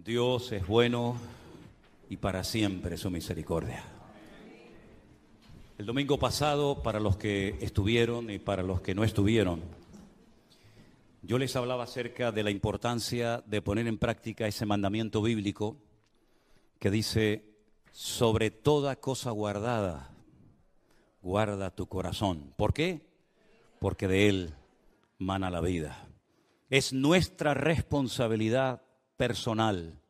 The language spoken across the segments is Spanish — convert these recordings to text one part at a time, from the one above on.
Dios es bueno y para siempre su misericordia. El domingo pasado, para los que estuvieron y para los que no estuvieron, yo les hablaba acerca de la importancia de poner en práctica ese mandamiento bíblico que dice: sobre toda cosa guardada, guarda tu corazón. ¿Por qué? Porque de él mana la vida. Es nuestra responsabilidad personal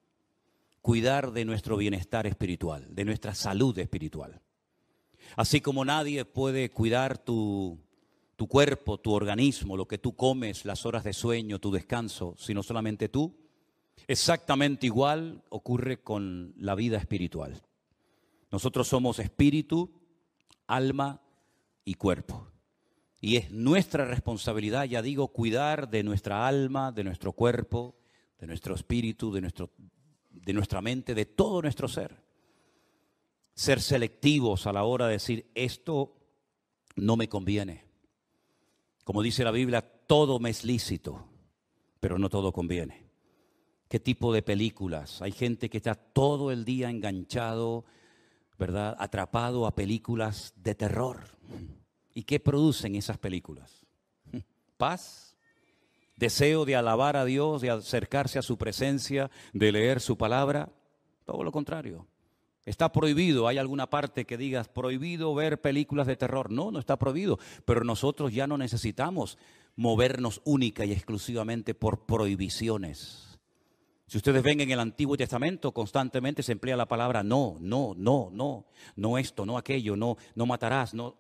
cuidar de nuestro bienestar espiritual, de nuestra salud espiritual. Así como nadie puede cuidar tu cuerpo, tu organismo, lo que tú comes, las horas de sueño, tu descanso, sino solamente tú, exactamente igual ocurre con la vida espiritual. Nosotros somos espíritu, alma y cuerpo. Y es nuestra responsabilidad, ya digo, cuidar de nuestra alma, de nuestro cuerpo, de nuestro espíritu, de nuestra mente, de todo nuestro ser. Ser selectivos a la hora de decir: esto no me conviene. Como dice la Biblia, todo me es lícito, pero no todo conviene. ¿Qué tipo de películas? Hay gente que está todo el día enganchado, ¿verdad?, atrapado a películas de terror. ¿Y qué producen esas películas? Paz, deseo de alabar a Dios, de acercarse a su presencia, de leer su palabra. Todo lo contrario. Está prohibido. ¿Hay alguna parte que digas prohibido ver películas de terror? No, no está prohibido. Pero nosotros ya no necesitamos movernos única y exclusivamente por prohibiciones. Si ustedes ven en el Antiguo Testamento, constantemente se emplea la palabra no, no, no, no, no esto, no aquello, no matarás, no.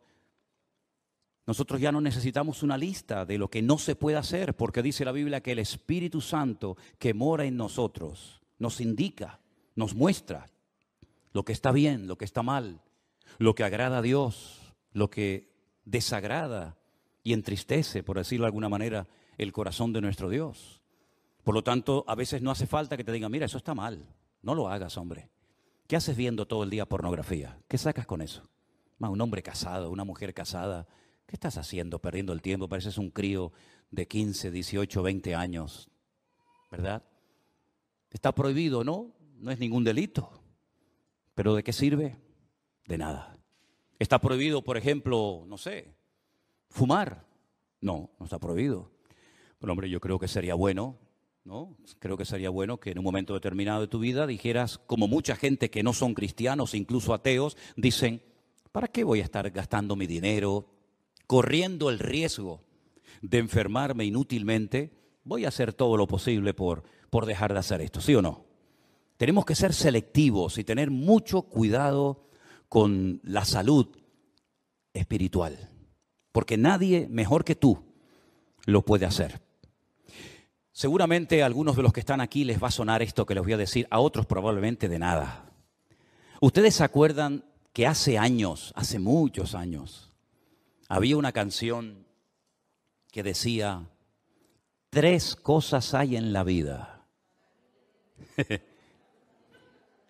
Nosotros ya no necesitamos una lista de lo que no se puede hacer, porque dice la Biblia que el Espíritu Santo que mora en nosotros nos indica, nos muestra lo que está bien, lo que está mal, lo que agrada a Dios, lo que desagrada y entristece, por decirlo de alguna manera, el corazón de nuestro Dios. Por lo tanto, a veces no hace falta que te digan: mira, eso está mal, no lo hagas, hombre. ¿Qué haces viendo todo el día pornografía? ¿Qué sacas con eso? Un hombre casado, una mujer casada, ¿qué estás haciendo? Perdiendo el tiempo, pareces un crío de 15, 18, 20 años, ¿verdad? ¿Está prohibido? No, no es ningún delito. ¿Pero de qué sirve? De nada. ¿Está prohibido, por ejemplo, no sé, fumar? No, no está prohibido. Pero hombre, yo creo que sería bueno, ¿no? Creo que sería bueno que en un momento determinado de tu vida dijeras, como mucha gente que no son cristianos, incluso ateos, dicen: ¿para qué voy a estar gastando mi dinero, corriendo el riesgo de enfermarme inútilmente? Voy a hacer todo lo posible por dejar de hacer esto, ¿sí o no? Tenemos que ser selectivos y tener mucho cuidado con la salud espiritual, porque nadie mejor que tú lo puede hacer. Seguramente a algunos de los que están aquí les va a sonar esto que les voy a decir, a otros probablemente de nada. ¿Ustedes se acuerdan que hace años, hace muchos años, había una canción que decía: 3 cosas hay en la vida?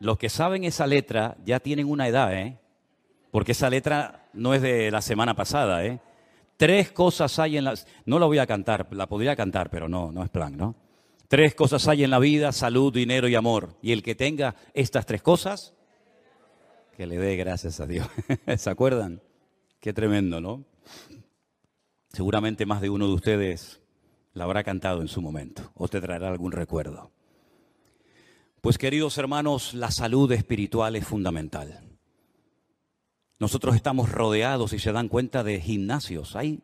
Los que saben esa letra ya tienen una edad, porque esa letra no es de la semana pasada, 3 cosas hay en la... No la voy a cantar, la podría cantar, pero no es plan, ¿no? 3 cosas hay en la vida: salud, dinero y amor. Y el que tenga estas 3 cosas, que le dé gracias a Dios. ¿Se acuerdan? Qué tremendo, ¿no? Seguramente más de uno de ustedes la habrá cantado en su momento o te traerá algún recuerdo. Pues, queridos hermanos, la salud espiritual es fundamental. Nosotros estamos rodeados, si se dan cuenta, de gimnasios. Hay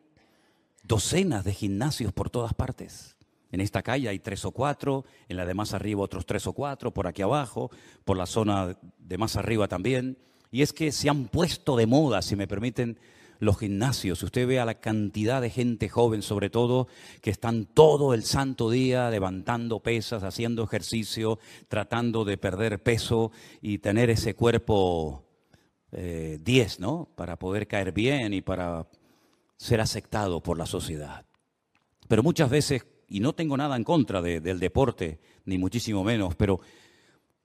docenas de gimnasios por todas partes. En esta calle hay 3 o 4, en la de más arriba otros 3 o 4, por aquí abajo, por la zona de más arriba también. Y es que se han puesto de moda, si me permiten, los gimnasios. Usted ve a la cantidad de gente joven, sobre todo, que están todo el santo día levantando pesas, haciendo ejercicio, tratando de perder peso y tener ese cuerpo 10, ¿no? Para poder caer bien y para ser aceptado por la sociedad. Pero muchas veces, y no tengo nada en contra del deporte, ni muchísimo menos, pero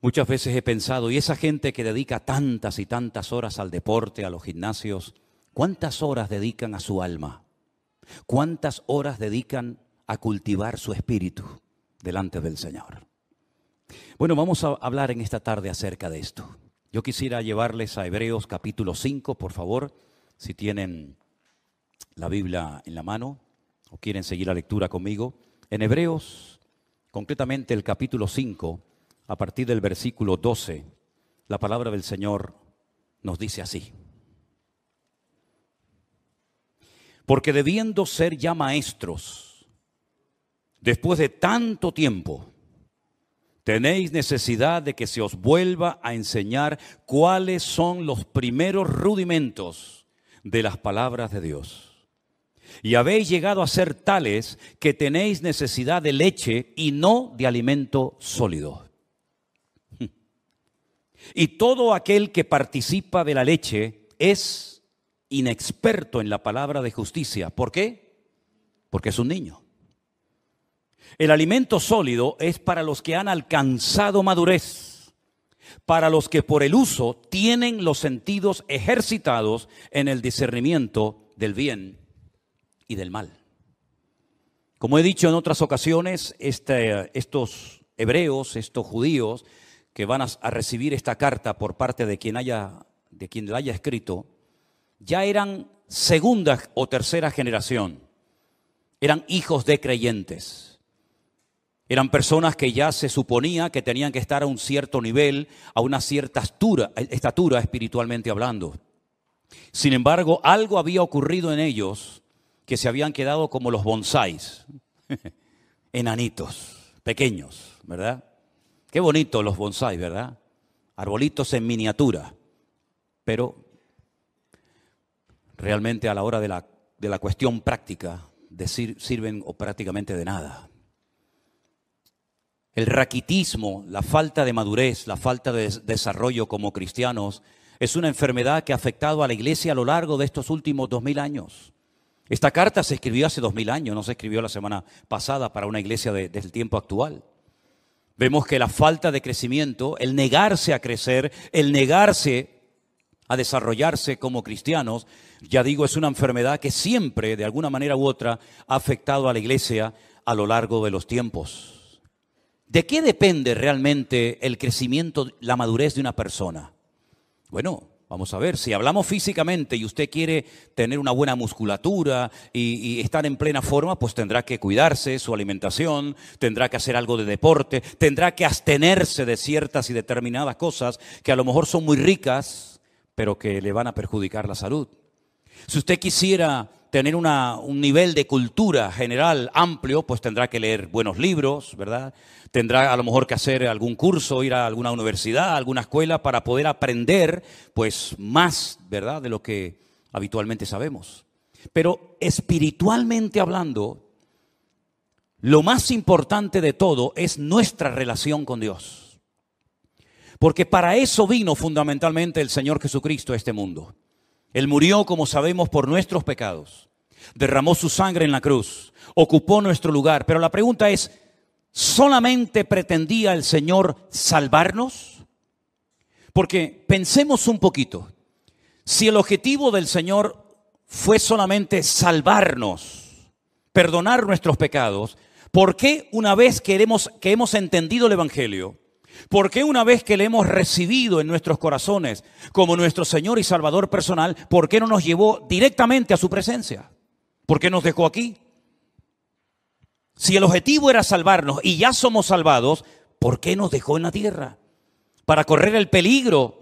muchas veces he pensado, y esa gente que dedica tantas y tantas horas al deporte, a los gimnasios, ¿cuántas horas dedican a su alma? ¿Cuántas horas dedican a cultivar su espíritu delante del Señor? Bueno, vamos a hablar en esta tarde acerca de esto. Yo quisiera llevarles a Hebreos capítulo 5, por favor, si tienen la Biblia en la mano o quieren seguir la lectura conmigo. En Hebreos, concretamente el capítulo 5, a partir del versículo 12, la palabra del Señor nos dice así: porque debiendo ser ya maestros, después de tanto tiempo, tenéis necesidad de que se os vuelva a enseñar cuáles son los primeros rudimentos de las palabras de Dios. Y habéis llegado a ser tales que tenéis necesidad de leche y no de alimento sólido. Y todo aquel que participa de la leche es inexperto en la palabra de justicia. ¿Por qué? Porque es un niño. El alimento sólido es para los que han alcanzado madurez, para los que por el uso tienen los sentidos ejercitados en el discernimiento del bien y del mal. Como he dicho en otras ocasiones, estos hebreos, estos judíos que van a recibir esta carta por parte de quien la haya escrito, ya eran segunda o tercera generación, eran hijos de creyentes. Eran personas que ya se suponía que tenían que estar a un cierto nivel, a una cierta estatura espiritualmente hablando. Sin embargo, algo había ocurrido en ellos que se habían quedado como los bonsáis, enanitos, pequeños, ¿verdad? Qué bonitos los bonsáis, ¿verdad? Arbolitos en miniatura, pero realmente a la hora de la cuestión práctica sirven o prácticamente de nada. El raquitismo, la falta de madurez, la falta de desarrollo como cristianos es una enfermedad que ha afectado a la iglesia a lo largo de estos últimos 2000 años. Esta carta se escribió hace 2000 años, no se escribió la semana pasada para una iglesia del tiempo actual. Vemos que la falta de crecimiento, el negarse a crecer, el negarse a desarrollarse como cristianos, ya digo, es una enfermedad que siempre, de alguna manera u otra, ha afectado a la iglesia a lo largo de los tiempos. ¿De qué depende realmente el crecimiento, la madurez de una persona? Bueno, vamos a ver, si hablamos físicamente y usted quiere tener una buena musculatura y estar en plena forma, pues tendrá que cuidarse, su alimentación, tendrá que hacer algo de deporte, tendrá que abstenerse de ciertas y determinadas cosas que a lo mejor son muy ricas, pero que le van a perjudicar la salud. Si usted quisiera tener un nivel de cultura general amplio, pues tendrá que leer buenos libros, ¿verdad? Tendrá a lo mejor que hacer algún curso, ir a alguna universidad, a alguna escuela para poder aprender pues más, ¿verdad?, de lo que habitualmente sabemos. Pero espiritualmente hablando, lo más importante de todo es nuestra relación con Dios. Porque para eso vino fundamentalmente el Señor Jesucristo a este mundo. Él murió, como sabemos, por nuestros pecados. Derramó su sangre en la cruz, ocupó nuestro lugar. Pero la pregunta es, ¿solamente pretendía el Señor salvarnos? Porque pensemos un poquito. Si el objetivo del Señor fue solamente salvarnos, perdonar nuestros pecados, ¿por qué una vez que hemos entendido el Evangelio, por qué una vez que le hemos recibido en nuestros corazones como nuestro Señor y Salvador personal, por qué no nos llevó directamente a su presencia? ¿Por qué nos dejó aquí? Si el objetivo era salvarnos y ya somos salvados, ¿por qué nos dejó en la tierra? ¿Para correr el peligro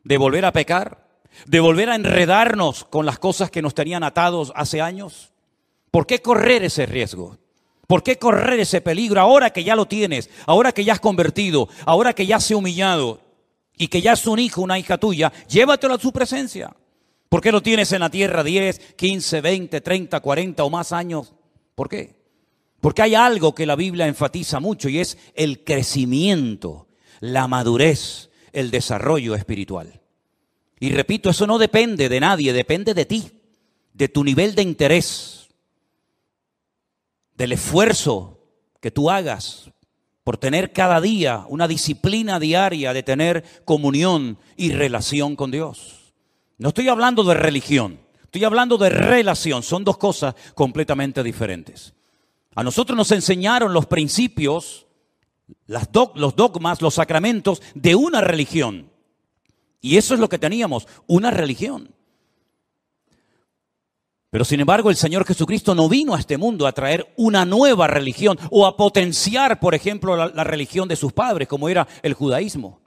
de volver a pecar? ¿De volver a enredarnos con las cosas que nos tenían atados hace años? ¿Por qué correr ese riesgo? ¿Por qué correr ese peligro ahora que ya lo tienes? Ahora que ya has convertido, ahora que ya se ha humillado y que ya es un hijo, una hija tuya, llévatelo a su presencia. ¿Por qué lo tienes en la tierra 10, 15, 20, 30, 40 o más años? ¿Por qué? Porque hay algo que la Biblia enfatiza mucho y es el crecimiento, la madurez, el desarrollo espiritual. Y repito, eso no depende de nadie, depende de ti, de tu nivel de interés, del esfuerzo que tú hagas por tener cada día una disciplina diaria de tener comunión y relación con Dios. No estoy hablando de religión, estoy hablando de relación. Son dos cosas completamente diferentes. A nosotros nos enseñaron los principios los dogmas, los sacramentos de una religión. Y eso es lo que teníamos, una religión. Pero sin embargo el Señor Jesucristo no vino a este mundo a traer una nueva religión o a potenciar, por ejemplo, la religión de sus padres, como era el judaísmo.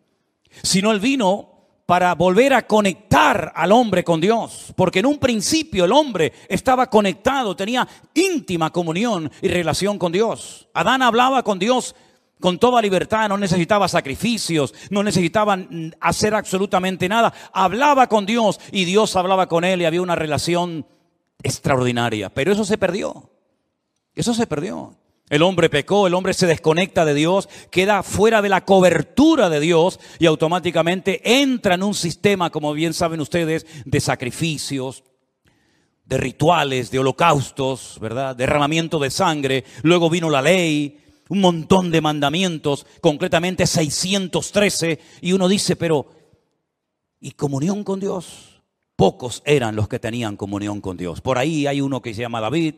Sino Él vino para volver a conectar al hombre con Dios. Porque en un principio el hombre estaba conectado, tenía íntima comunión y relación con Dios. Adán hablaba con Dios con toda libertad, no necesitaba sacrificios, no necesitaba hacer absolutamente nada. Hablaba con Dios y Dios hablaba con él y había una relación extraordinaria. Pero eso se perdió. Eso se perdió. El hombre pecó, el hombre se desconecta de Dios, queda fuera de la cobertura de Dios y automáticamente entra en un sistema, como bien saben ustedes, de sacrificios, de rituales, de holocaustos, ¿verdad? Derramamiento de sangre. Luego vino la ley, un montón de mandamientos, concretamente 613, y uno dice, pero ¿y comunión con Dios? Pocos eran los que tenían comunión con Dios. Por ahí hay uno que se llama David,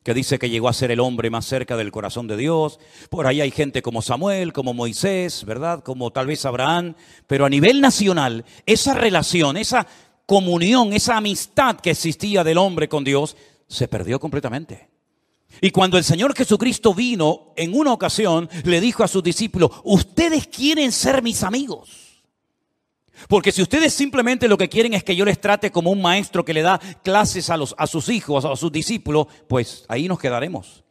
que dice que llegó a ser el hombre más cerca del corazón de Dios. Por ahí hay gente como Samuel, como Moisés, ¿verdad? Como tal vez Abraham. Pero a nivel nacional, esa relación, esa comunión, esa amistad que existía del hombre con Dios, se perdió completamente. Y cuando el Señor Jesucristo vino, en una ocasión, le dijo a sus discípulos, ustedes quieren ser mis amigos. Porque si ustedes simplemente lo que quieren es que yo les trate como un maestro que le da clases a sus hijos, a sus discípulos, pues ahí nos quedaremos.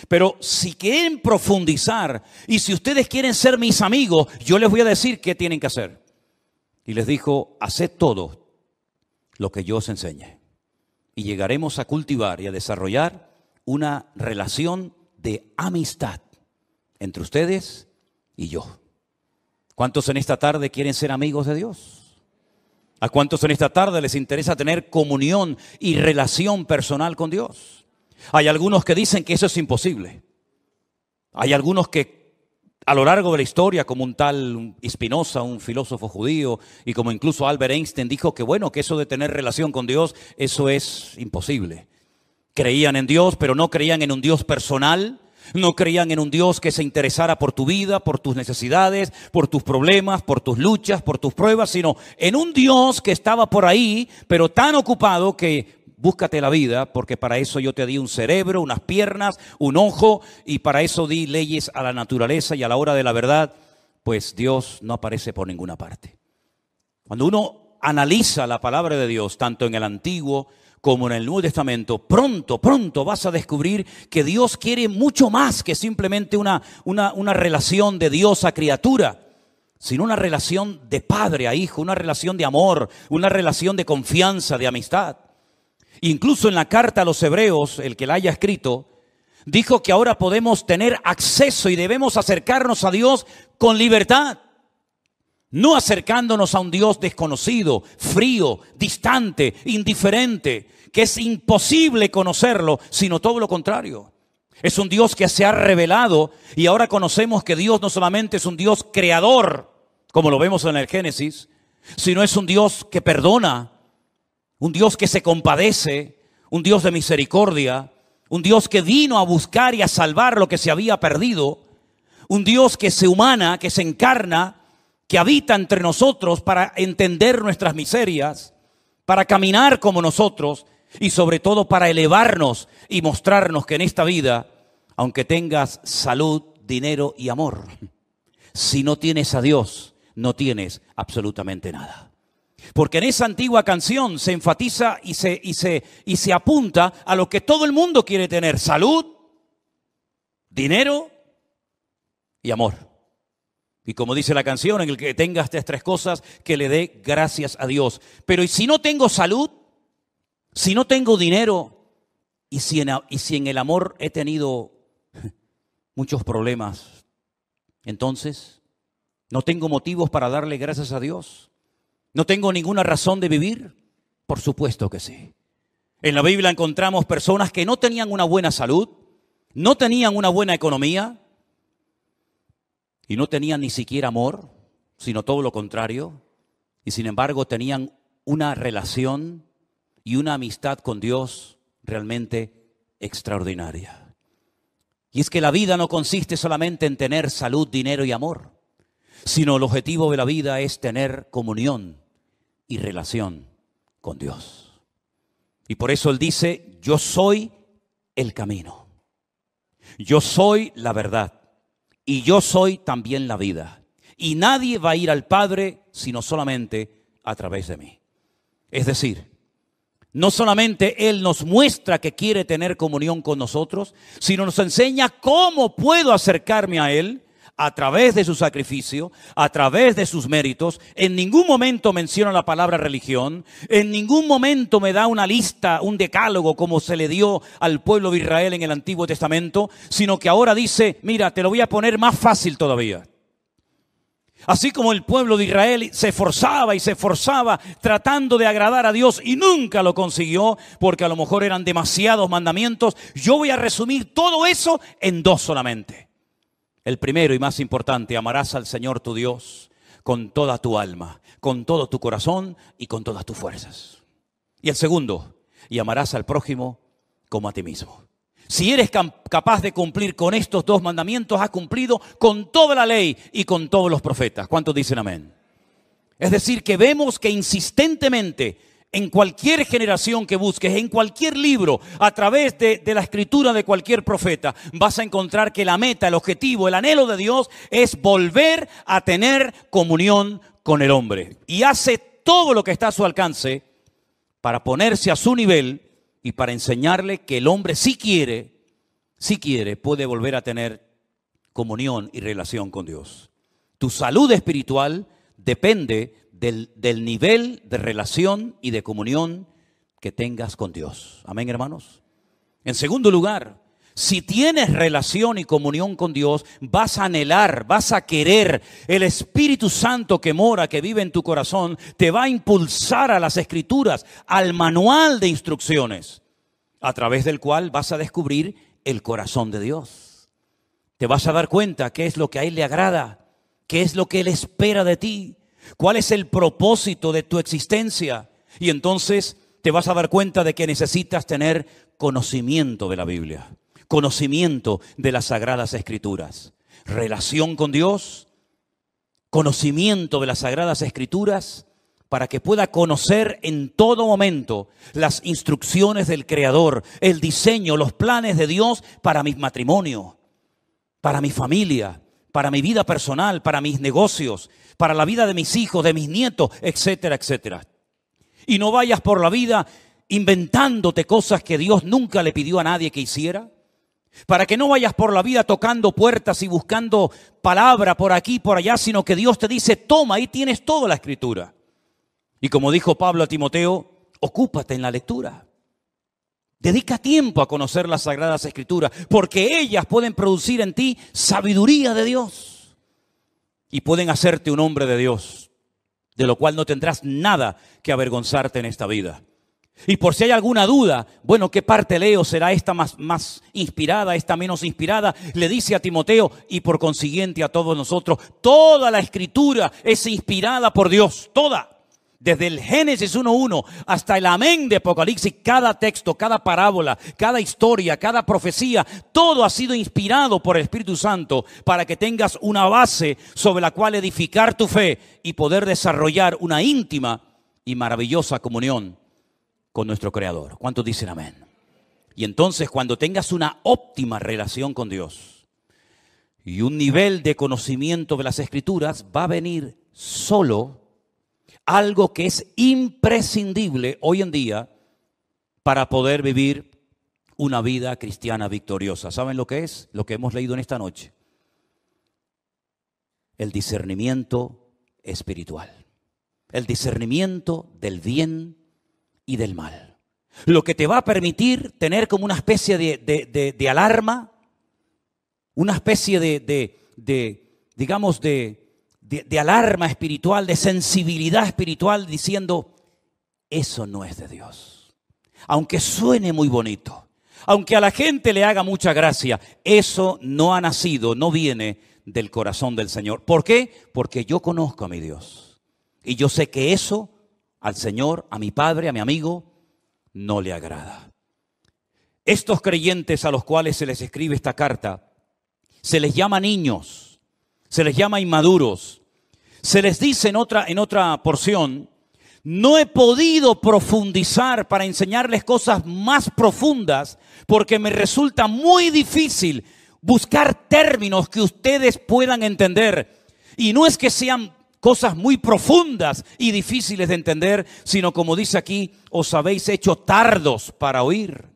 Pero si quieren profundizar y si ustedes quieren ser mis amigos, yo les voy a decir qué tienen que hacer. Y les dijo, haced todo lo que yo os enseñe. Y llegaremos a cultivar y a desarrollar una relación de amistad entre ustedes y yo. ¿Cuántos en esta tarde quieren ser amigos de Dios? ¿A cuántos en esta tarde les interesa tener comunión y relación personal con Dios? Hay algunos que dicen que eso es imposible. Hay algunos que a lo largo de la historia, como un tal Spinoza, un filósofo judío, y como incluso Albert Einstein dijo que bueno, que eso de tener relación con Dios, eso es imposible. Creían en Dios, pero no creían en un Dios personal. No creían en un Dios que se interesara por tu vida, por tus necesidades, por tus problemas, por tus luchas, por tus pruebas, sino en un Dios que estaba por ahí, pero tan ocupado que búscate la vida, porque para eso yo te di un cerebro, unas piernas, un ojo, y para eso di leyes a la naturaleza, y a la hora de la verdad, pues Dios no aparece por ninguna parte. Cuando uno analiza la palabra de Dios, tanto en el Antiguo como en el Nuevo Testamento, pronto vas a descubrir que Dios quiere mucho más que simplemente una relación de Dios a criatura, sino una relación de padre a hijo, una relación de amor, una relación de confianza, de amistad. Incluso en la carta a los Hebreos, el que la haya escrito, dijo que ahora podemos tener acceso y debemos acercarnos a Dios con libertad. No acercándonos a un Dios desconocido, frío, distante, indiferente, que es imposible conocerlo, sino todo lo contrario. Es un Dios que se ha revelado y ahora conocemos que Dios no solamente es un Dios creador, como lo vemos en el Génesis, sino es un Dios que perdona, un Dios que se compadece, un Dios de misericordia, un Dios que vino a buscar y a salvar lo que se había perdido, un Dios que se humana, que se encarna, que habita entre nosotros para entender nuestras miserias, para caminar como nosotros y sobre todo para elevarnos y mostrarnos que en esta vida, aunque tengas salud, dinero y amor, si no tienes a Dios, no tienes absolutamente nada. Porque en esa antigua canción se enfatiza y se apunta a lo que todo el mundo quiere tener: salud, dinero y amor. Y como dice la canción, en el que tenga estas tres cosas, que le dé gracias a Dios. Pero ¿y si no tengo salud? Si no tengo dinero, y si en el amor he tenido muchos problemas, entonces no tengo motivos para darle gracias a Dios. ¿No tengo ninguna razón de vivir? Por supuesto que sí. En la Biblia encontramos personas que no tenían una buena salud, no tenían una buena economía, y no tenían ni siquiera amor, sino todo lo contrario. Y sin embargo tenían una relación y una amistad con Dios realmente extraordinaria. Y es que la vida no consiste solamente en tener salud, dinero y amor, sino el objetivo de la vida es tener comunión y relación con Dios. Y por eso Él dice, yo soy el camino, yo soy la verdad y yo soy también la vida. Y nadie va a ir al Padre sino solamente a través de mí. Es decir, no solamente Él nos muestra que quiere tener comunión con nosotros, sino nos enseña cómo puedo acercarme a Él a través de su sacrificio, a través de sus méritos. En ningún momento menciona la palabra religión, en ningún momento me da una lista, un decálogo como se le dio al pueblo de Israel en el Antiguo Testamento, sino que ahora dice, mira, te lo voy a poner más fácil todavía. Así como el pueblo de Israel se esforzaba y se esforzaba tratando de agradar a Dios y nunca lo consiguió porque a lo mejor eran demasiados mandamientos, yo voy a resumir todo eso en dos solamente. El primero y más importante, amarás al Señor tu Dios con toda tu alma, con todo tu corazón y con todas tus fuerzas. Y el segundo, y amarás al prójimo como a ti mismo. Si eres capaz de cumplir con estos dos mandamientos, has cumplido con toda la ley y con todos los profetas. ¿Cuántos dicen amén? Es decir, que vemos que insistentemente en cualquier generación que busques, en cualquier libro, a través de la escritura de cualquier profeta, vas a encontrar que la meta, el objetivo, el anhelo de Dios es volver a tener comunión con el hombre. Y hace todo lo que está a su alcance para ponerse a su nivel y para enseñarle que el hombre si quiere, puede volver a tener comunión y relación con Dios. Tu salud espiritual depende del nivel de relación y de comunión que tengas con Dios. Amén, hermanos. En segundo lugar, si tienes relación y comunión con Dios, vas a anhelar, vas a querer. El Espíritu Santo que mora, que vive en tu corazón, te va a impulsar a las Escrituras, al manual de instrucciones, a través del cual vas a descubrir el corazón de Dios. Te vas a dar cuenta qué es lo que a Él le agrada, qué es lo que Él espera de ti, cuál es el propósito de tu existencia. Y entonces te vas a dar cuenta de que necesitas tener conocimiento de la Biblia, conocimiento de las Sagradas Escrituras, relación con Dios, conocimiento de las Sagradas Escrituras, para que pueda conocer en todo momento las instrucciones del Creador, el diseño, los planes de Dios para mi matrimonio, para mi familia, para mi vida personal, para mis negocios, para la vida de mis hijos, de mis nietos, etcétera, etcétera. Y no vayas por la vida inventándote cosas que Dios nunca le pidió a nadie que hiciera. Para que no vayas por la vida tocando puertas y buscando palabra por aquí y por allá, sino que Dios te dice, toma, ahí tienes toda la Escritura. Y como dijo Pablo a Timoteo, ocúpate en la lectura. Dedica tiempo a conocer las Sagradas Escrituras, porque ellas pueden producir en ti sabiduría de Dios y pueden hacerte un hombre de Dios, de lo cual no tendrás nada que avergonzarte en esta vida. Y por si hay alguna duda, bueno, ¿qué parte leo? ¿Será esta más inspirada, esta menos inspirada? Le dice a Timoteo y por consiguiente a todos nosotros, toda la Escritura es inspirada por Dios, toda. Desde el Génesis 1:1 hasta el amén de Apocalipsis, cada texto, cada parábola, cada historia, cada profecía, todo ha sido inspirado por el Espíritu Santo para que tengas una base sobre la cual edificar tu fe y poder desarrollar una íntima y maravillosa comunión con nuestro Creador. ¿Cuántos dicen amén? Y entonces cuando tengas una óptima relación con Dios y un nivel de conocimiento de las Escrituras, va a venir solo algo que es imprescindible hoy en día para poder vivir una vida cristiana victoriosa. ¿Saben lo que es? Lo que hemos leído en esta noche. El discernimiento espiritual. El discernimiento del bien y del mal. Lo que te va a permitir tener como una especie de alarma, una especie de alarma espiritual, de sensibilidad espiritual, diciendo, eso no es de Dios. Aunque suene muy bonito, aunque a la gente le haga mucha gracia, eso no ha nacido, no viene del corazón del Señor. ¿Por qué? Porque yo conozco a mi Dios. Y yo sé que eso al Señor, a mi Padre, a mi amigo, no le agrada. Estos creyentes a los cuales se les escribe esta carta, se les llama niños, se les llama inmaduros. Se les dice en otra porción, no he podido profundizar para enseñarles cosas más profundas porque me resulta muy difícil buscar términos que ustedes puedan entender. Y no es que sean cosas muy profundas y difíciles de entender, sino como dice aquí, os habéis hecho tardos para oír.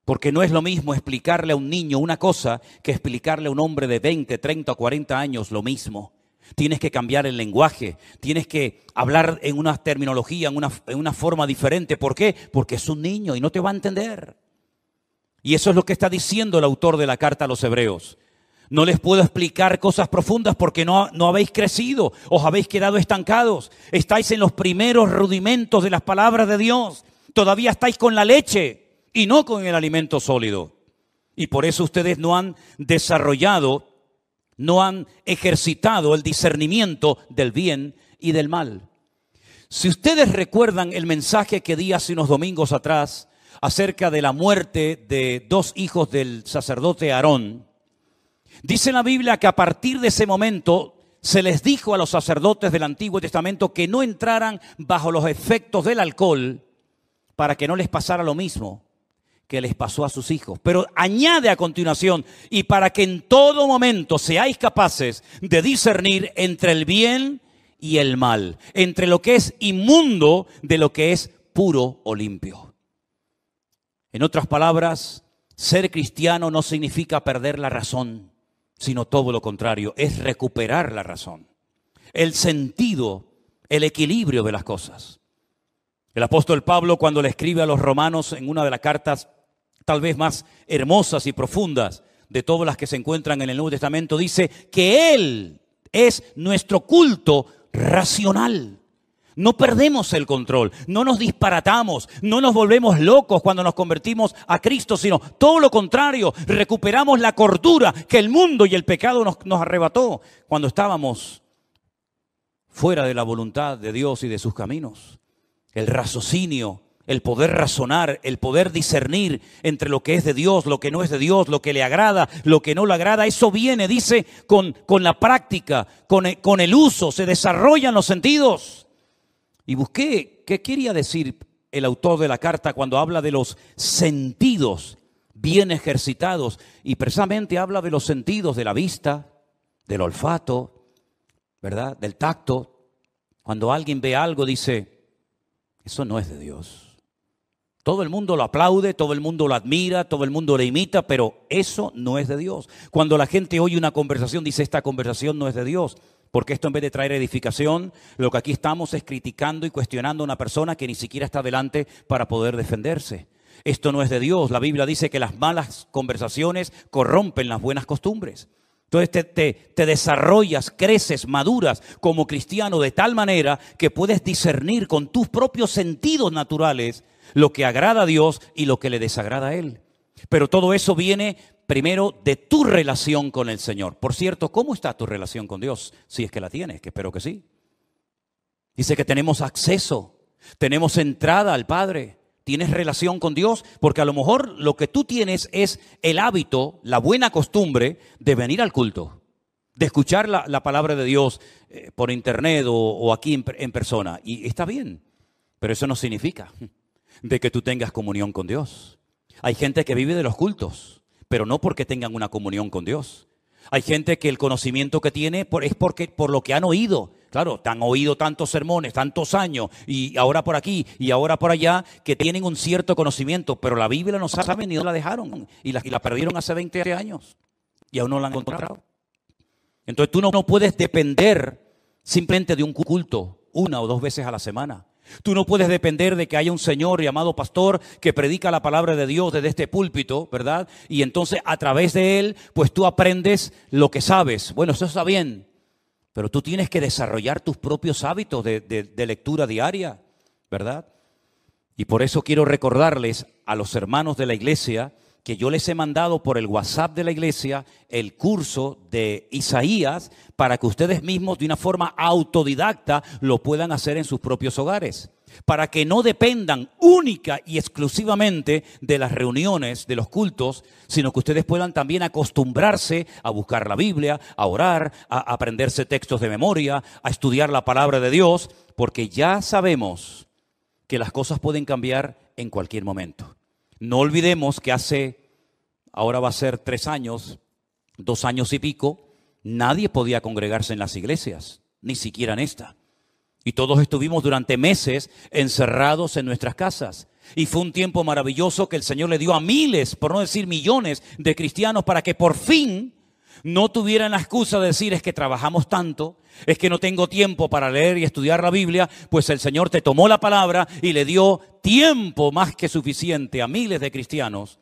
Porque no es lo mismo explicarle a un niño una cosa que explicarle a un hombre de 20, 30 o 40 años lo mismo. Tienes que cambiar el lenguaje, tienes que hablar en una terminología, en una forma diferente. ¿Por qué? Porque es un niño y no te va a entender. Y eso es lo que está diciendo el autor de la carta a los hebreos. No les puedo explicar cosas profundas porque no habéis crecido, os habéis quedado estancados. Estáis en los primeros rudimentos de las palabras de Dios. Todavía estáis con la leche y no con el alimento sólido. Y por eso ustedes no han desarrollado, no han ejercitado el discernimiento del bien y del mal. Si ustedes recuerdan el mensaje que di hace unos domingos atrás acerca de la muerte de 2 hijos del sacerdote Aarón, dice la Biblia que a partir de ese momento se les dijo a los sacerdotes del Antiguo Testamento que no entraran bajo los efectos del alcohol para que no les pasara lo mismo que les pasó a sus hijos. Pero añade a continuación, y para que en todo momento seáis capaces de discernir entre el bien y el mal, entre lo que es inmundo de lo que es puro o limpio. En otras palabras, ser cristiano no significa perder la razón, sino todo lo contrario, es recuperar la razón, el sentido, el equilibrio de las cosas. El apóstol Pablo, cuando le escribe a los romanos en una de las cartas tal vez más hermosas y profundas de todas las que se encuentran en el Nuevo Testamento, dice que Él es nuestro culto racional. No perdemos el control, no nos disparatamos, no nos volvemos locos cuando nos convertimos a Cristo, sino todo lo contrario, recuperamos la cordura que el mundo y el pecado nos arrebató cuando estábamos fuera de la voluntad de Dios y de sus caminos. El raciocinio, el poder razonar, el poder discernir entre lo que es de Dios, lo que no es de Dios, lo que le agrada, lo que no le agrada, eso viene, dice, con la práctica, con el uso, se desarrollan los sentidos. Y busqué qué quería decir el autor de la carta cuando habla de los sentidos bien ejercitados. Y precisamente habla de los sentidos de la vista, del olfato, ¿verdad? Del tacto. Cuando alguien ve algo dice, eso no es de Dios. Todo el mundo lo aplaude, todo el mundo lo admira, todo el mundo le imita, pero eso no es de Dios. Cuando la gente oye una conversación, dice, esta conversación no es de Dios. Porque esto, en vez de traer edificación, lo que aquí estamos es criticando y cuestionando a una persona que ni siquiera está delante para poder defenderse. Esto no es de Dios. La Biblia dice que las malas conversaciones corrompen las buenas costumbres. Entonces te desarrollas, creces, maduras como cristiano de tal manera que puedes discernir con tus propios sentidos naturales lo que agrada a Dios y lo que le desagrada a Él. Pero todo eso viene primero de tu relación con el Señor. Por cierto, ¿cómo está tu relación con Dios? Si es que la tienes, que espero que sí. Dice que tenemos acceso, tenemos entrada al Padre. ¿Tienes relación con Dios? Porque a lo mejor lo que tú tienes es el hábito, la buena costumbre de venir al culto, de escuchar la palabra de Dios por internet o aquí en persona. Y está bien, pero eso no significa de que tú tengas comunión con Dios. Hay gente que vive de los cultos, pero no porque tengan una comunión con Dios. Hay gente que el conocimiento que tiene es por lo que han oído. Claro, te han oído tantos sermones, tantos años, y ahora por aquí y ahora por allá, que tienen un cierto conocimiento, pero la Biblia no saben ni dónde la dejaron, y la perdieron hace 20 años, y aún no la han encontrado. Entonces tú no puedes depender simplemente de un culto 1 o 2 veces a la semana. Tú no puedes depender de que haya un señor llamado pastor que predica la palabra de Dios desde este púlpito, ¿verdad? Y entonces a través de él, pues tú aprendes lo que sabes. Bueno, eso está bien, pero tú tienes que desarrollar tus propios hábitos de lectura diaria, ¿verdad? Y por eso quiero recordarles a los hermanos de la iglesia que yo les he mandado por el WhatsApp de la iglesia el curso de Isaías para que ustedes mismos de una forma autodidacta lo puedan hacer en sus propios hogares. para que no dependan única y exclusivamente de las reuniones, de los cultos, sino que ustedes puedan también acostumbrarse a buscar la Biblia, a orar, a aprenderse textos de memoria, a estudiar la palabra de Dios, porque ya sabemos que las cosas pueden cambiar en cualquier momento. No olvidemos que ahora va a ser 3 años, 2 años y pico, nadie podía congregarse en las iglesias, ni siquiera en esta. Y todos estuvimos durante meses encerrados en nuestras casas. Y fue un tiempo maravilloso que el Señor le dio a miles, por no decir millones, de cristianos para que por fin no tuvieran la excusa de decir: es que trabajamos tanto, es que no tengo tiempo para leer y estudiar la Biblia. Pues el Señor te tomó la palabra y le dio tiempo más que suficiente a miles de cristianos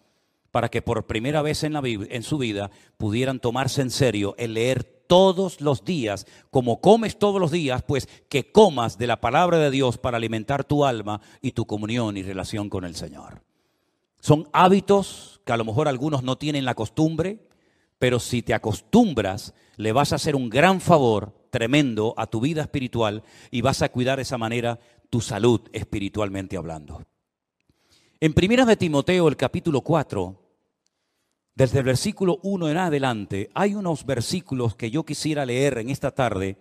para que por primera vez en su vida pudieran tomarse en serio el leer todos los días, como comes todos los días, pues que comas de la palabra de Dios para alimentar tu alma y tu comunión y relación con el Señor. Son hábitos que a lo mejor algunos no tienen la costumbre, pero si te acostumbras, le vas a hacer un gran favor tremendo a tu vida espiritual y vas a cuidar de esa manera tu salud espiritualmente hablando. En 1 de Timoteo, el capítulo 4, desde el versículo 1 en adelante, hay unos versículos que yo quisiera leer en esta tarde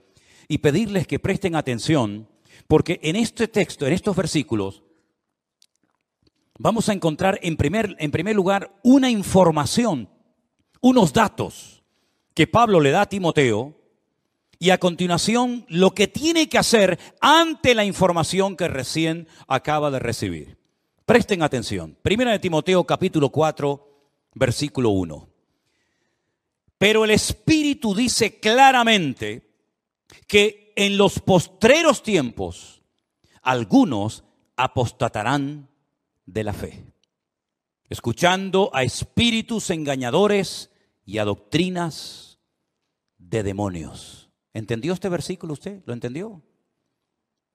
y pedirles que presten atención, porque en este texto, en estos versículos, vamos a encontrar en primer lugar una información, unos datos que Pablo le da a Timoteo, y a continuación lo que tiene que hacer ante la información que recién acaba de recibir. Presten atención. 1 de Timoteo capítulo 4, versículo 1. Pero el Espíritu dice claramente que en los postreros tiempos algunos apostatarán de la fe, escuchando a espíritus engañadores y a doctrinas de demonios. ¿Entendió este versículo usted? ¿Lo entendió?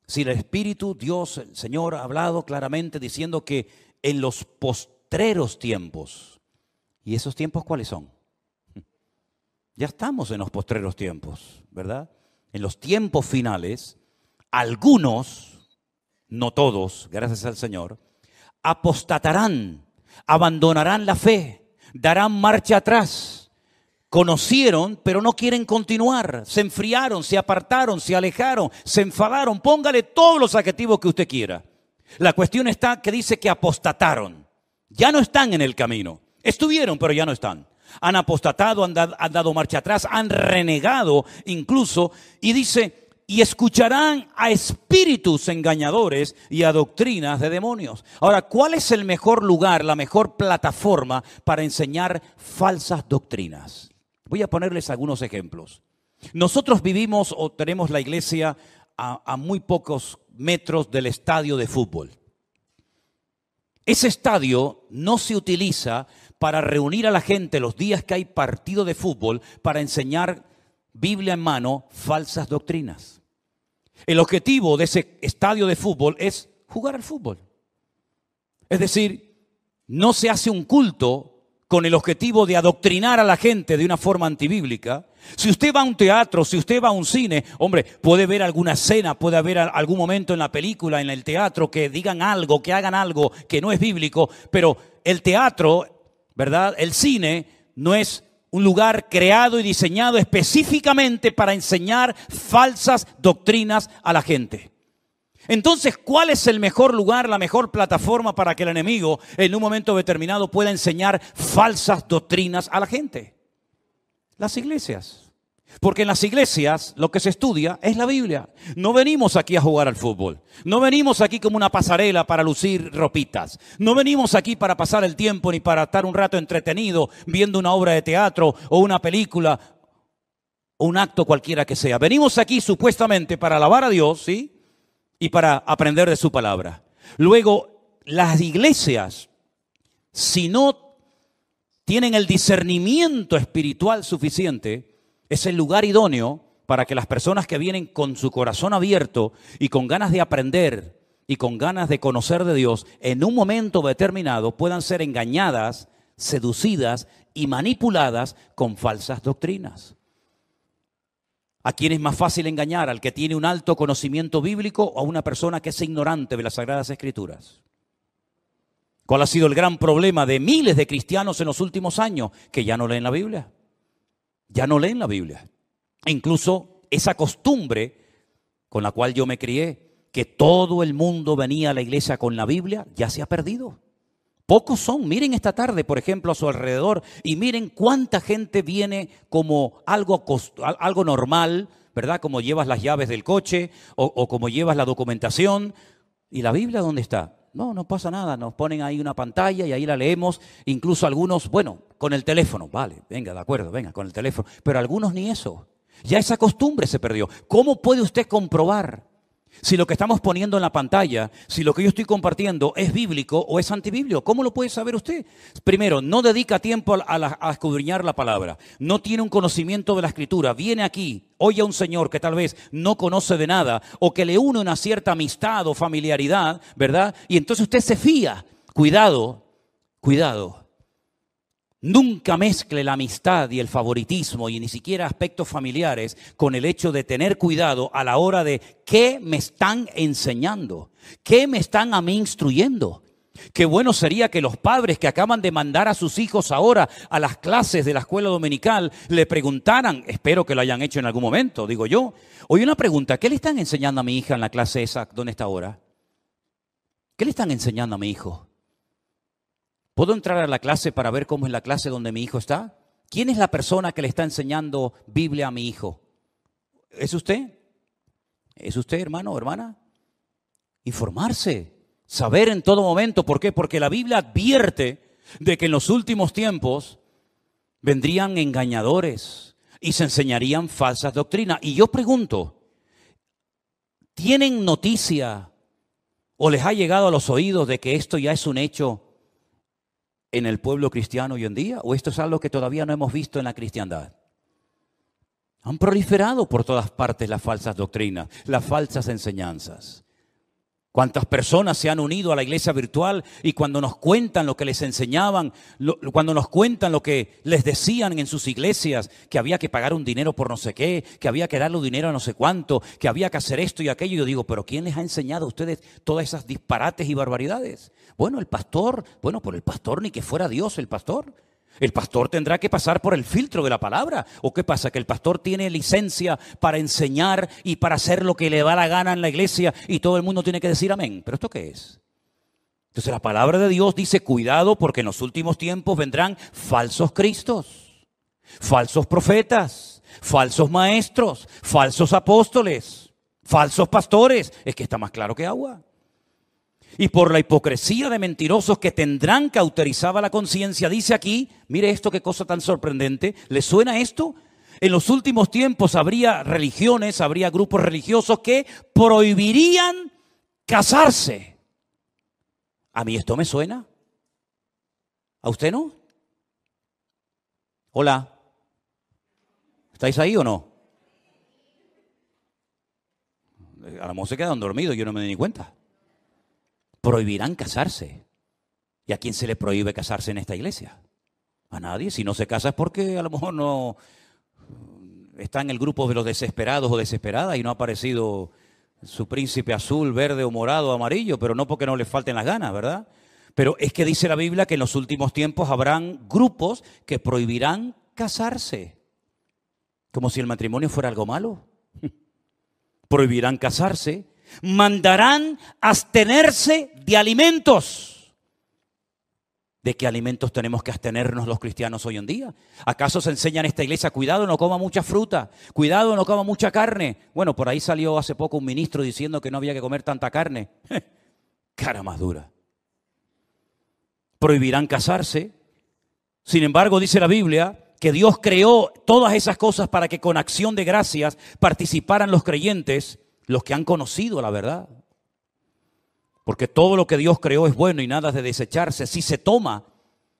Si el Espíritu, Dios, el Señor ha hablado claramente diciendo que en los postreros tiempos. ¿Y esos tiempos cuáles son? Ya estamos en los postreros tiempos, ¿verdad? En los tiempos finales, algunos, no todos, gracias al Señor, apostatarán, abandonarán la fe, darán marcha atrás. Conocieron, pero no quieren continuar. Se enfriaron, se apartaron, se alejaron, se enfadaron. Póngale todos los adjetivos que usted quiera. La cuestión está que dice que apostataron. Ya no están en el camino. Estuvieron, pero ya no están. Han apostatado, han dado marcha atrás, han renegado incluso. Y dice, y escucharán a espíritus engañadores y a doctrinas de demonios. Ahora, ¿cuál es el mejor lugar, la mejor plataforma para enseñar falsas doctrinas? Voy a ponerles algunos ejemplos. Nosotros vivimos o tenemos la iglesia a muy pocos metros del estadio de fútbol. Ese estadio no se utiliza para reunir a la gente los días que hay partido de fútbol para enseñar Biblia en mano falsas doctrinas. El objetivo de ese estadio de fútbol es jugar al fútbol. Es decir, no se hace un culto con el objetivo de adoctrinar a la gente de una forma antibíblica. Si usted va a un teatro, si usted va a un cine, hombre, puede ver alguna escena, puede haber algún momento en la película, en el teatro, que digan algo, que hagan algo que no es bíblico, pero el teatro, ¿verdad? El cine no es un lugar creado y diseñado específicamente para enseñar falsas doctrinas a la gente. Entonces, ¿cuál es el mejor lugar, la mejor plataforma para que el enemigo en un momento determinado pueda enseñar falsas doctrinas a la gente? Las iglesias. Porque en las iglesias lo que se estudia es la Biblia. No venimos aquí a jugar al fútbol. No venimos aquí como una pasarela para lucir ropitas. No venimos aquí para pasar el tiempo ni para estar un rato entretenido viendo una obra de teatro o una película o un acto cualquiera que sea. Venimos aquí supuestamente para alabar a Dios, ¿sí? Y para aprender de su palabra. Luego, las iglesias, si no tienen el discernimiento espiritual suficiente, es el lugar idóneo para que las personas que vienen con su corazón abierto y con ganas de aprender y con ganas de conocer de Dios, en un momento determinado puedan ser engañadas, seducidas y manipuladas con falsas doctrinas. ¿A quién es más fácil engañar? ¿Al que tiene un alto conocimiento bíblico o a una persona que es ignorante de las Sagradas Escrituras? ¿Cuál ha sido el gran problema de miles de cristianos en los últimos años? Que ya no leen la Biblia. Ya no leen la Biblia. E incluso esa costumbre con la cual yo me crié, que todo el mundo venía a la iglesia con la Biblia, ya se ha perdido. Pocos son. Miren esta tarde, por ejemplo, a su alrededor y miren cuánta gente viene como algo normal, ¿verdad? Como llevas las llaves del coche o como llevas la documentación. ¿Y la Biblia dónde está? No, no pasa nada. Nos ponen ahí una pantalla y ahí la leemos. Incluso algunos, bueno, con el teléfono. Vale, venga, de acuerdo, venga, con el teléfono. Pero algunos ni eso. Ya esa costumbre se perdió. ¿Cómo puede usted comprobar si lo que estamos poniendo en la pantalla, si lo que yo estoy compartiendo es bíblico o es antibíblico? ¿Cómo lo puede saber usted? Primero, no dedica tiempo a escudriñar la palabra. No tiene un conocimiento de la Escritura. Viene aquí, oye a un señor que tal vez no conoce de nada o que le une una cierta amistad o familiaridad, ¿verdad? Y entonces usted se fía. Cuidado, cuidado. Nunca mezcle la amistad y el favoritismo y ni siquiera aspectos familiares con el hecho de tener cuidado a la hora de qué me están enseñando, qué me están a mí instruyendo. Qué bueno sería que los padres que acaban de mandar a sus hijos ahora a las clases de la escuela dominical le preguntaran, espero que lo hayan hecho en algún momento, digo yo. Oye, una pregunta, ¿qué le están enseñando a mi hija en la clase esa donde está ahora? ¿Qué le están enseñando a mi hijo? ¿Puedo entrar a la clase para ver cómo es la clase donde mi hijo está? ¿Quién es la persona que le está enseñando Biblia a mi hijo? ¿Es usted? ¿Es usted, hermano o hermana? Informarse, saber en todo momento. ¿Por qué? Porque la Biblia advierte de que en los últimos tiempos vendrían engañadores y se enseñarían falsas doctrinas. Y yo pregunto, ¿tienen noticia o les ha llegado a los oídos de que esto ya es un hecho en el pueblo cristiano hoy en día? ¿O esto es algo que todavía no hemos visto en la cristiandad? Han proliferado por todas partes las falsas doctrinas, las falsas enseñanzas. ¿Cuántas personas se han unido a la iglesia virtual y cuando nos cuentan lo que les enseñaban, cuando nos cuentan lo que les decían en sus iglesias, que había que pagar un dinero por no sé qué, que había que darle un dinero a no sé cuánto, que había que hacer esto y aquello? Yo digo, ¿pero quién les ha enseñado a ustedes todas esas disparates y barbaridades? Bueno, el pastor, por el pastor ni que fuera Dios el pastor. El pastor tendrá que pasar por el filtro de la palabra. ¿O qué pasa? ¿Que el pastor tiene licencia para enseñar y para hacer lo que le da la gana en la iglesia y todo el mundo tiene que decir amén? ¿Pero esto qué es? Entonces la palabra de Dios dice, cuidado porque en los últimos tiempos vendrán falsos cristos, falsos profetas, falsos maestros, falsos apóstoles, falsos pastores. Es que está más claro que agua. Y por la hipocresía de mentirosos que tendrán cauterizada la conciencia, dice aquí, mire esto, qué cosa tan sorprendente. ¿Le suena esto? En los últimos tiempos habría religiones, habría grupos religiosos que prohibirían casarse. ¿A mí esto me suena? ¿A usted no? Hola. ¿Estáis ahí o no? A lo mejor se quedan dormidos, yo no me di ni cuenta. Prohibirán casarse. ¿Y a quién se le prohíbe casarse en esta iglesia? A nadie. Si no se casa es porque a lo mejor no está en el grupo de los desesperados o desesperadas y no ha aparecido su príncipe azul, verde o morado o amarillo, pero no porque no le falten las ganas, ¿verdad? Pero es que dice la Biblia que en los últimos tiempos habrán grupos que prohibirán casarse. Como si el matrimonio fuera algo malo. Prohibirán casarse. Mandarán abstenerse de alimentos. ¿De qué alimentos tenemos que abstenernos los cristianos hoy en día? ¿Acaso se enseña en esta iglesia, cuidado, no coma mucha fruta, cuidado, no coma mucha carne? Bueno, por ahí salió hace poco un ministro diciendo que no había que comer tanta carne. Cara más dura. Prohibirán casarse. Sin embargo, dice la Biblia que Dios creó todas esas cosas para que con acción de gracias participaran los creyentes, los que han conocido la verdad. Porque todo lo que Dios creó es bueno y nada de desecharse si se toma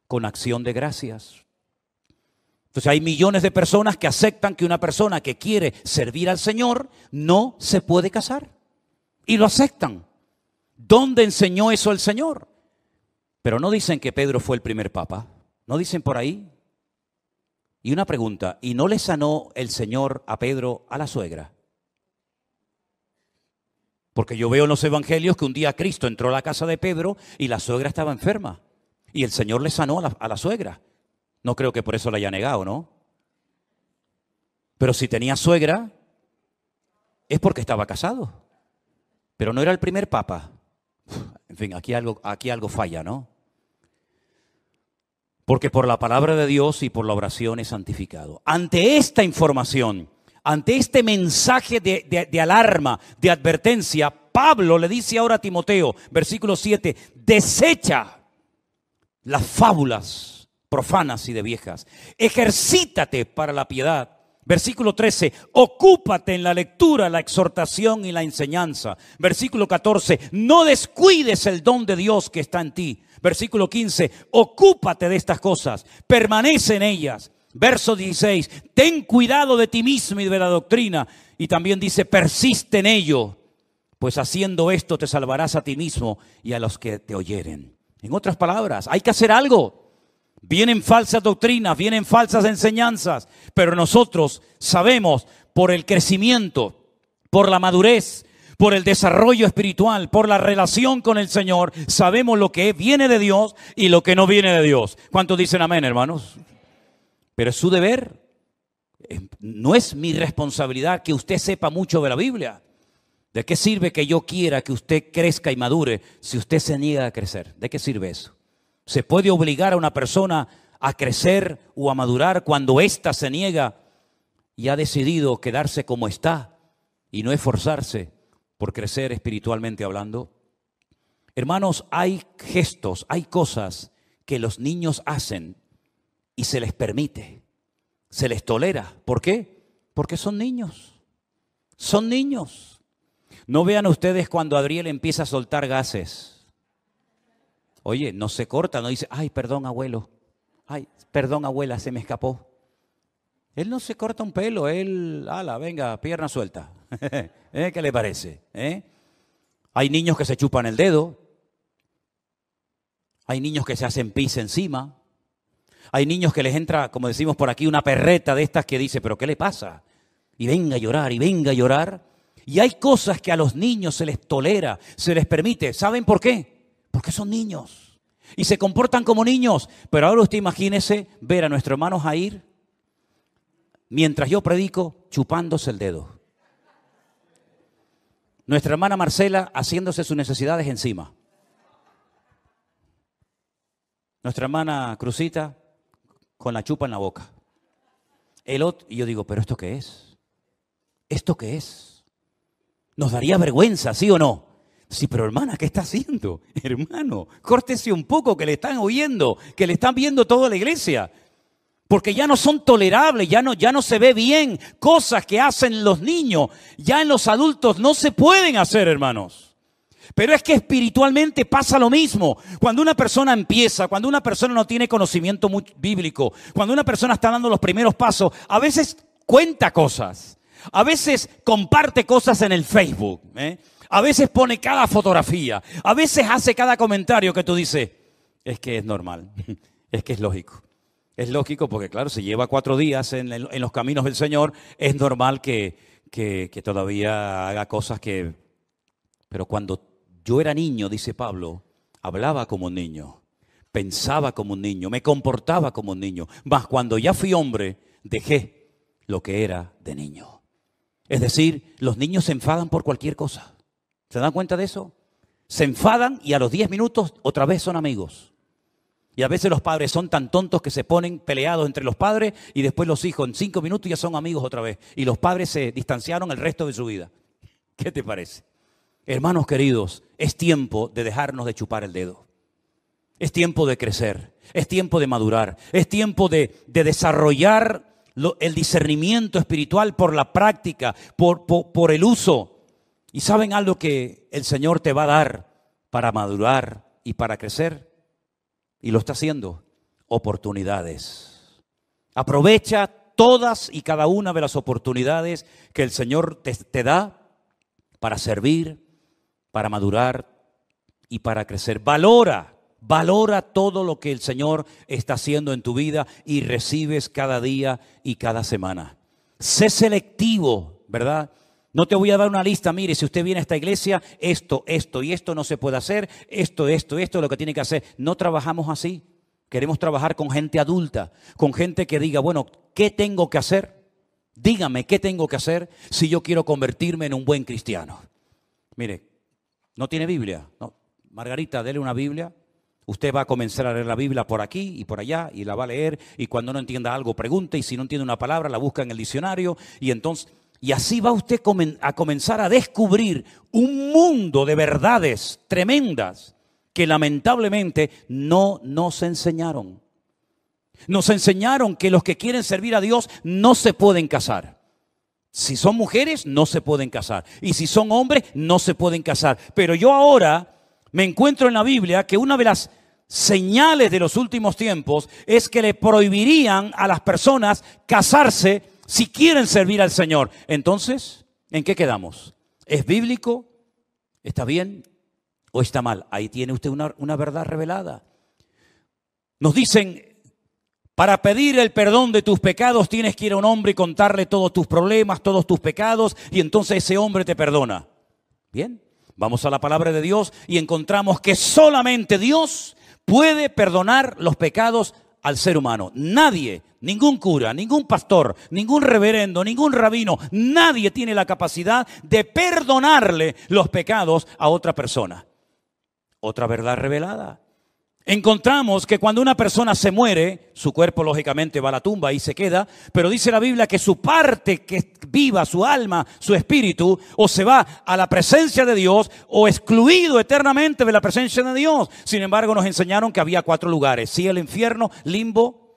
con acción de gracias. Entonces hay millones de personas que aceptan que una persona que quiere servir al Señor no se puede casar. Y lo aceptan. ¿Dónde enseñó eso el Señor? Pero no dicen que Pedro fue el primer papa. ¿No dicen por ahí? Y una pregunta, ¿y no le sanó el Señor a Pedro a la suegra? Porque yo veo en los evangelios que un día Cristo entró a la casa de Pedro y la suegra estaba enferma. Y el Señor le sanó a la suegra. No creo que por eso la haya negado, ¿no? Pero si tenía suegra, es porque estaba casado. Pero no era el primer papa. En fin, aquí algo falla, ¿no? Porque por la palabra de Dios y por la oración es santificado. Ante esta información, ante este mensaje de alarma, de advertencia, Pablo le dice ahora a Timoteo, versículo 7, desecha las fábulas profanas y de viejas. Ejercítate para la piedad. Versículo 13, ocúpate en la lectura, la exhortación y la enseñanza. Versículo 14, no descuides el don de Dios que está en ti. Versículo 15, ocúpate de estas cosas, permanece en ellas. Verso 16, ten cuidado de ti mismo y de la doctrina. Y también dice, persiste en ello, pues haciendo esto te salvarás a ti mismo y a los que te oyeren. En otras palabras, hay que hacer algo. Vienen falsas doctrinas, vienen falsas enseñanzas, pero nosotros sabemos por el crecimiento, por la madurez, por el desarrollo espiritual, por la relación con el Señor, sabemos lo que viene de Dios y lo que no viene de Dios. ¿Cuántos dicen amén, hermanos? Pero es su deber. No es mi responsabilidad que usted sepa mucho de la Biblia. ¿De qué sirve que yo quiera que usted crezca y madure si usted se niega a crecer? ¿De qué sirve eso? ¿Se puede obligar a una persona a crecer o a madurar cuando ésta se niega y ha decidido quedarse como está y no esforzarse por crecer espiritualmente hablando? Hermanos, hay gestos, hay cosas que los niños hacen y se les permite, se les tolera. ¿Por qué? Porque son niños. Son niños. No vean ustedes cuando Adriel empieza a soltar gases. Oye, no se corta, no dice, ay, perdón, abuelo. Ay, perdón, abuela, se me escapó. Él no se corta un pelo, él, ala, venga, pierna suelta. ¿Qué le parece? Hay niños que se chupan el dedo. Hay niños que se hacen pis encima. Hay niños que les entra, como decimos por aquí, una perreta de estas que dice, ¿pero qué le pasa? Y venga a llorar, y venga a llorar. Y hay cosas que a los niños se les tolera, se les permite. ¿Saben por qué? Porque son niños y se comportan como niños. Pero ahora usted imagínese ver a nuestro hermano Jair, mientras yo predico, chupándose el dedo. Nuestra hermana Marcela haciéndose sus necesidades encima. Nuestra hermana Cruzita con la chupa en la boca. El otro, y yo digo, ¿pero esto qué es? ¿Esto qué es? ¿Nos daría vergüenza, sí o no? Sí, pero hermana, ¿qué está haciendo? Hermano, córtese un poco, que le están oyendo, que le están viendo toda la iglesia. Porque ya no son tolerables, ya no se ve bien. Cosas que hacen los niños, ya en los adultos no se pueden hacer, hermanos. Pero es que espiritualmente pasa lo mismo. Cuando una persona empieza, cuando una persona no tiene conocimiento bíblico, cuando una persona está dando los primeros pasos, a veces cuenta cosas, a veces comparte cosas en el Facebook, a veces pone cada fotografía, a veces hace cada comentario que tú dices, es que es normal, es que es lógico. Es lógico porque, claro, si lleva 4 días en los caminos del Señor, es normal que todavía haga cosas que... Pero cuando yo era niño, dice Pablo, hablaba como un niño, pensaba como un niño, me comportaba como un niño. Mas cuando ya fui hombre, dejé lo que era de niño. Es decir, los niños se enfadan por cualquier cosa. ¿Se dan cuenta de eso? Se enfadan y a los 10 minutos otra vez son amigos. Y a veces los padres son tan tontos que se ponen peleados entre los padres y después los hijos en 5 minutos ya son amigos otra vez. Y los padres se distanciaron el resto de su vida. ¿Qué te parece? Hermanos queridos, es tiempo de dejarnos de chupar el dedo. Es tiempo de crecer, es tiempo de madurar, es tiempo de desarrollar el discernimiento espiritual por la práctica, por el uso. ¿Y saben algo que el Señor te va a dar para madurar y para crecer? Y lo está haciendo. Oportunidades. Aprovecha todas y cada una de las oportunidades que el Señor te da para servir, para madurar y para crecer. Valora Valora todo lo que el Señor está haciendo en tu vida y recibes cada día y cada semana. Sé selectivo, ¿verdad? No te voy a dar una lista, mire, si usted viene a esta iglesia, esto y esto no se puede hacer, esto es lo que tiene que hacer. No trabajamos así. Queremos trabajar con gente adulta, con gente que diga, bueno, ¿qué tengo que hacer? Dígame, ¿qué tengo que hacer si yo quiero convertirme en un buen cristiano? Mire, ¿no tiene Biblia? No. Margarita, dele una Biblia. Usted va a comenzar a leer la Biblia por aquí y por allá y la va a leer, y cuando no entienda algo pregunte, y si no entiende una palabra la busca en el diccionario, y así va usted a comenzar a descubrir un mundo de verdades tremendas que lamentablemente no nos enseñaron. Nos enseñaron que los que quieren servir a Dios no se pueden casar. Si son mujeres, no se pueden casar. Y si son hombres, no se pueden casar. Pero yo ahora me encuentro en la Biblia que una de las señales de los últimos tiempos es que le prohibirían a las personas casarse si quieren servir al Señor. Entonces, ¿en qué quedamos? ¿Es bíblico? ¿Está bien? ¿O está mal? Ahí tiene usted una verdad revelada. Nos dicen, para pedir el perdón de tus pecados tienes que ir a un hombre y contarle todos tus problemas, todos tus pecados, y entonces ese hombre te perdona. Bien, vamos a la palabra de Dios y encontramos que solamente Dios puede perdonar los pecados al ser humano. Nadie, ningún cura, ningún pastor, ningún reverendo, ningún rabino, nadie tiene la capacidad de perdonarle los pecados a otra persona. Otra verdad revelada. Encontramos que cuando una persona se muere, su cuerpo lógicamente va a la tumba y se queda, pero dice la Biblia que su parte que viva, su alma, su espíritu, o se va a la presencia de Dios o excluido eternamente de la presencia de Dios. Sin embargo, nos enseñaron que había 4 lugares: cielo, infierno, limbo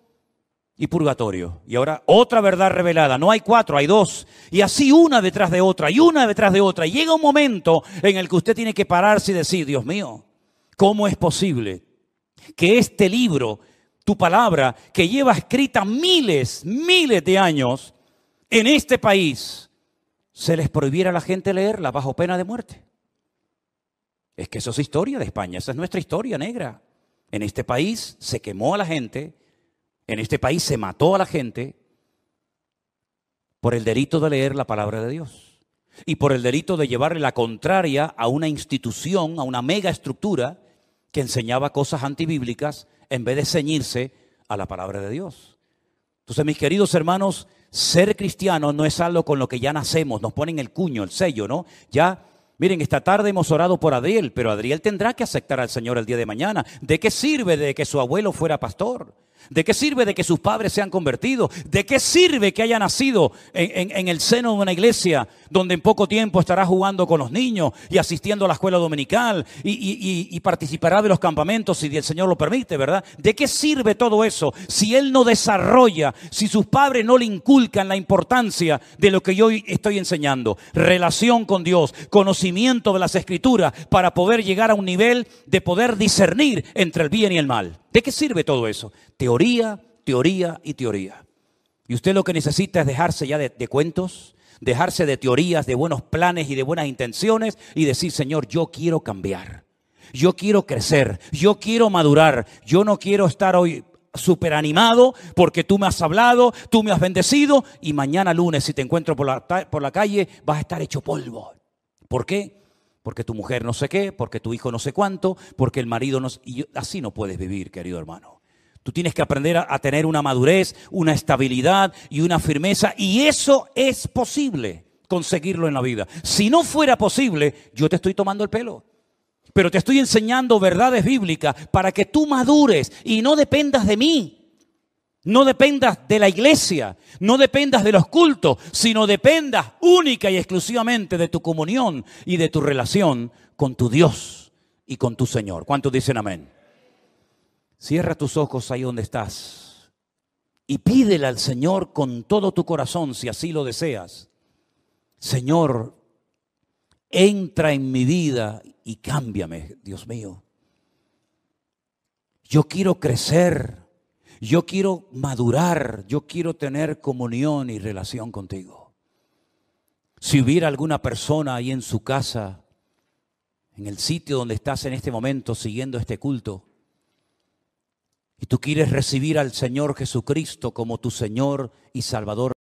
y purgatorio. Y ahora otra verdad revelada: no hay 4, hay 2. Y así una detrás de otra y una detrás de otra. Y llega un momento en el que usted tiene que pararse y decir, Dios mío, ¿cómo es posible que este libro, tu palabra, que lleva escrita miles de años en este país, se les prohibiera a la gente leerla bajo pena de muerte? Es que eso es historia de España, esa es nuestra historia negra. En este país se quemó a la gente, en este país se mató a la gente por el delito de leer la palabra de Dios y por el delito de llevarle la contraria a una institución, a una mega estructura que enseñaba cosas antibíblicas en vez de ceñirse a la palabra de Dios. Entonces, mis queridos hermanos, ser cristiano no es algo con lo que ya nacemos, nos ponen el cuño, el sello, ¿no? Ya, miren, esta tarde hemos orado por Adriel, pero Adriel tendrá que aceptar al Señor el día de mañana. ¿De qué sirve de que su abuelo fuera pastor? ¿De qué sirve de que sus padres se han convertido? ¿De qué sirve que haya nacido en el seno de una iglesia donde en poco tiempo estará jugando con los niños y asistiendo a la escuela dominical y participará de los campamentos si el Señor lo permite, ¿verdad? ¿De qué sirve todo eso si él no desarrolla, si sus padres no le inculcan la importancia de lo que yo estoy enseñando? Relación con Dios, conocimiento de las Escrituras para poder llegar a un nivel de poder discernir entre el bien y el mal. ¿De qué sirve todo eso? Teoría, teoría y teoría. Y usted lo que necesita es dejarse ya de cuentos, dejarse de teorías, de buenos planes y de buenas intenciones y decir, Señor, yo quiero cambiar, yo quiero crecer, yo quiero madurar, yo no quiero estar hoy súper animado porque tú me has hablado, tú me has bendecido y mañana lunes si te encuentro por la calle vas a estar hecho polvo. ¿Por qué? Porque tu mujer no sé qué, porque tu hijo no sé cuánto, porque el marido no sé... Y así no puedes vivir, querido hermano. Tú tienes que aprender a tener una madurez, una estabilidad y una firmeza. Y eso es posible conseguirlo en la vida. Si no fuera posible, yo te estoy tomando el pelo. Pero te estoy enseñando verdades bíblicas para que tú madures y no dependas de mí. No dependas de la iglesia, no dependas de los cultos, sino dependas única y exclusivamente de tu comunión y de tu relación con tu Dios y con tu Señor. ¿Cuántos dicen amén? Cierra tus ojos ahí donde estás y pídele al Señor con todo tu corazón, si así lo deseas. Señor, entra en mi vida y cámbiame, Dios mío. Yo quiero crecer. Yo quiero madurar, yo quiero tener comunión y relación contigo. Si hubiera alguna persona ahí en su casa, en el sitio donde estás en este momento siguiendo este culto, y tú quieres recibir al Señor Jesucristo como tu Señor y Salvador